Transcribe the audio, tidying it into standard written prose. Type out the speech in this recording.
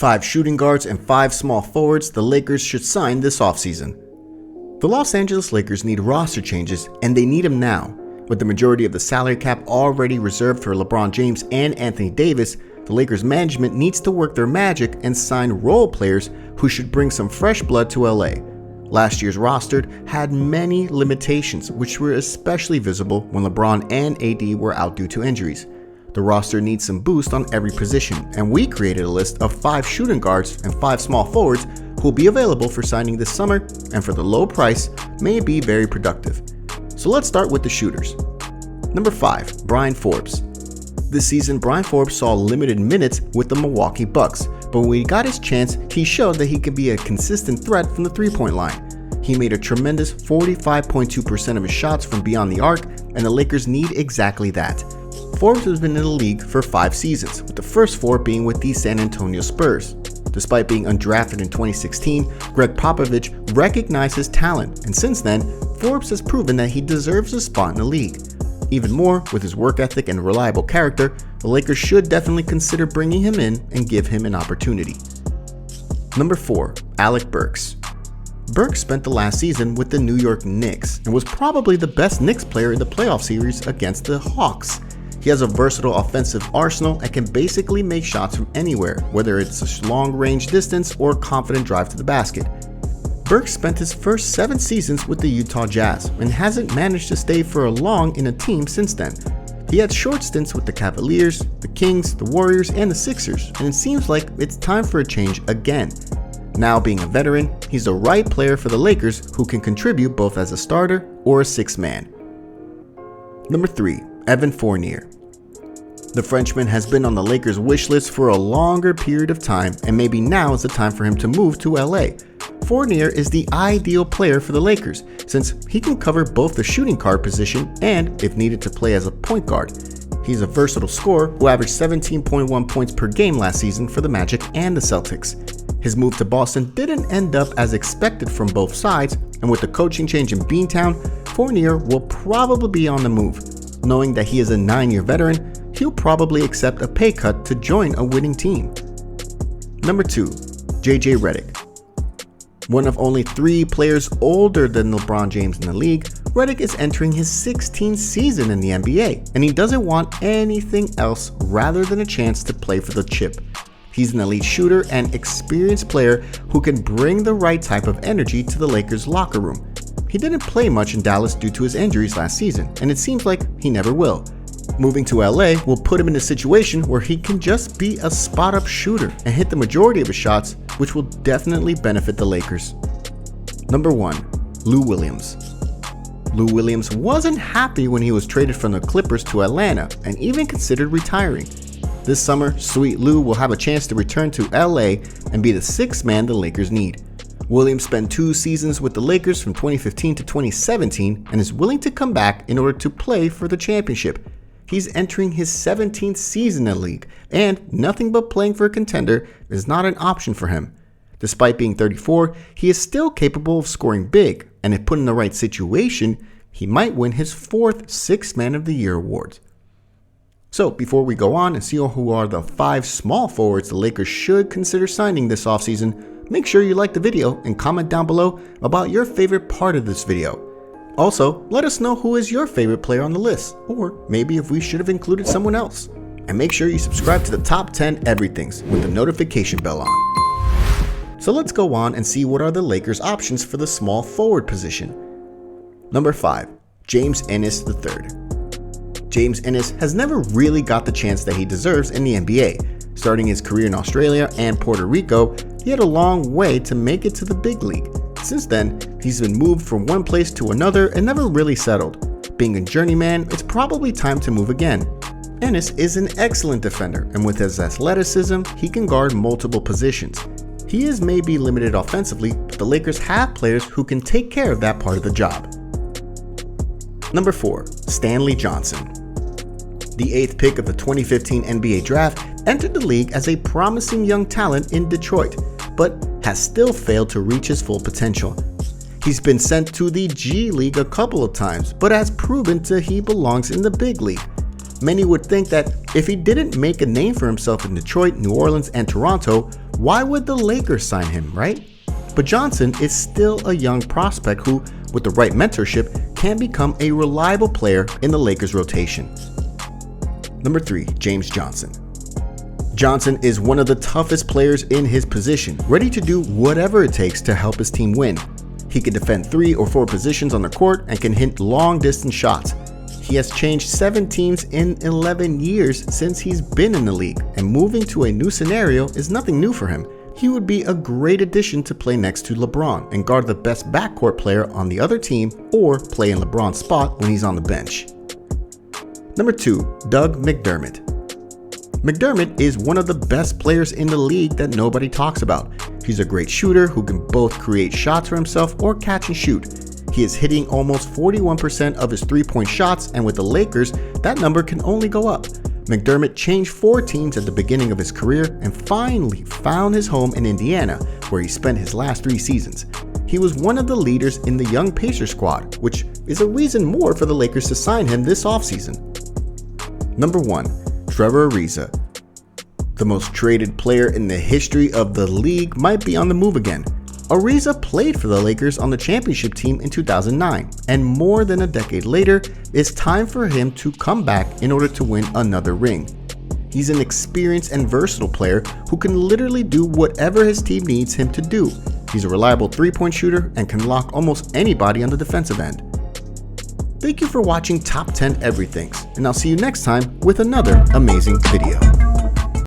5 shooting guards and 5 small forwards the Lakers should sign this offseason. The Los Angeles Lakers need roster changes, and they need them now. With the majority of the salary cap already reserved for LeBron James and Anthony Davis, the Lakers management needs to work their magic and sign role players who should bring some fresh blood to LA. Last year's roster had many limitations, which were especially visible when LeBron and AD were out due to injuries. The roster needs some boost on every position, and we created a list of 5 shooting guards and 5 small forwards who will be available for signing this summer, and for the low price may be very productive. So let's start with the shooters. Number 5, BRYN Forbes. This season, BRYN Forbes saw limited minutes with the Milwaukee Bucks, but when he got his chance, he showed that he could be a consistent threat from the three-point line. He made a tremendous 45.2% of his shots from beyond the arc, and the Lakers need exactly that. Forbes has been in the league for 5 seasons, with the first 4 being with the San Antonio Spurs. Despite being undrafted in 2016, Greg Popovich recognized his talent, and since then, Forbes has proven that he deserves a spot in the league. Even more, with his work ethic and reliable character, the Lakers should definitely consider bringing him in and give him an opportunity. Number 4, ALEC BURKS. BURKS spent the last season with the New York Knicks and was probably the best Knicks player in the playoff series against the Hawks. He has a versatile offensive arsenal and can basically make shots from anywhere, whether it's a long-range distance or a confident drive to the basket. BURKS spent his first 7 seasons with the Utah Jazz and hasn't managed to stay for long in a team since then. He had short stints with the Cavaliers, the Kings, the Warriors, and the Sixers, and it seems like it's time for a change again. Now being a veteran, he's the right player for the Lakers who can contribute both as a starter or a 6th man. Number 3, Evan Fournier. The Frenchman has been on the Lakers' wish list for a longer period of time, and maybe now is the time for him to move to LA. Fournier is the ideal player for the Lakers, since he can cover both the shooting guard position and, if needed, to play as a point guard. He's a versatile scorer who averaged 17.1 points per game last season for the Magic and the Celtics. His move to Boston didn't end up as expected from both sides, and with the coaching change in Beantown, Fournier will probably be on the move. Knowing that he is a 9-year veteran, he'll probably accept a pay cut to join a winning team. Number 2, JJ Redick. One of only 3 players older than LeBron James in the league, Redick is entering his 16th season in the NBA, and he doesn't want anything else rather than a chance to play for the chip. He's an elite shooter and experienced player who can bring the right type of energy to the Lakers' locker room. He didn't play much in Dallas due to his injuries last season, and it seems like he never will. Moving to LA will put him in a situation where he can just be a spot-up shooter and hit the majority of his shots, which will definitely benefit the Lakers. Number 1, Lou Williams. Lou Williams wasn't happy when he was traded from the Clippers to Atlanta and even considered retiring. This summer, Sweet Lou will have a chance to return to LA and be the 6th man the Lakers need. Williams spent 2 seasons with the Lakers from 2015 to 2017 and is willing to come back in order to play for the championship. He's entering his 17th season in the league, and nothing but playing for a contender is not an option for him. Despite being 34, he is still capable of scoring big, and if put in the right situation, he might win his 4th 6th Man of the Year award. So before we go on and see who are the 5 small forwards the Lakers should consider signing this offseason, make sure you like the video and comment down below about your favorite part of this video. Also, let us know who is your favorite player on the list, or maybe if we should have included someone else. And make sure you subscribe to the top 10 everythings with the notification bell on. So let's go on and see what are the Lakers' options for the small forward position. Number 5, James ENNIS III. James ENNIS has never really got the chance that he deserves in the NBA. Starting his career in Australia and Puerto Rico, he had a long way to make it to the big league. Since then, he's been moved from one place to another and never really settled. Being a journeyman, it's probably time to move again. Ennis is an excellent defender, and with his athleticism, he can guard multiple positions. He is maybe limited offensively, but the Lakers have players who can take care of that part of the job. Number 4, Stanley Johnson. The 8th pick of the 2015 NBA draft entered the league as a promising young talent in Detroit, but has still failed to reach his full potential. He's been sent to the G League a couple of times, but has proven that he belongs in the big league. Many would think that if he didn't make a name for himself in Detroit, New Orleans, and Toronto, why would the Lakers sign him, right? But Johnson is still a young prospect who, with the right mentorship, can become a reliable player in the Lakers rotation. Number 3, James Johnson. Johnson is one of the toughest players in his position, ready to do whatever it takes to help his team win. He can defend 3 or 4 positions on the court and can hit long distance shots. He has changed 7 teams in 11 years since he's been in the league, and moving to a new scenario is nothing new for him. He would be a great addition to play next to LeBron and guard the best backcourt player on the other team, or play in LeBron's spot when he's on the bench. Number 2, Doug McDermott. McDermott is one of the best players in the league that nobody talks about. He's a great shooter who can both create shots for himself or catch and shoot. He is hitting almost 41% of his 3-point shots, and with the Lakers, that number can only go up. McDermott changed 4 teams at the beginning of his career and finally found his home in Indiana, where he spent his last 3 seasons. He was one of the leaders in the young Pacers squad, which is a reason more for the Lakers to sign him this offseason. Number 1, TREVOR ARIZA. The most traded player in the history of the league might be on the move again. ARIZA played for the Lakers on the championship team in 2009, and more than a decade later, it's time for him to come back in order to win another ring. He's an experienced and versatile player who can literally do whatever his team needs him to do. He's a reliable 3-point shooter and can lock almost anybody on the defensive end. Thank you for watching Top 10 Everythings, and I'll see you next time with another amazing video.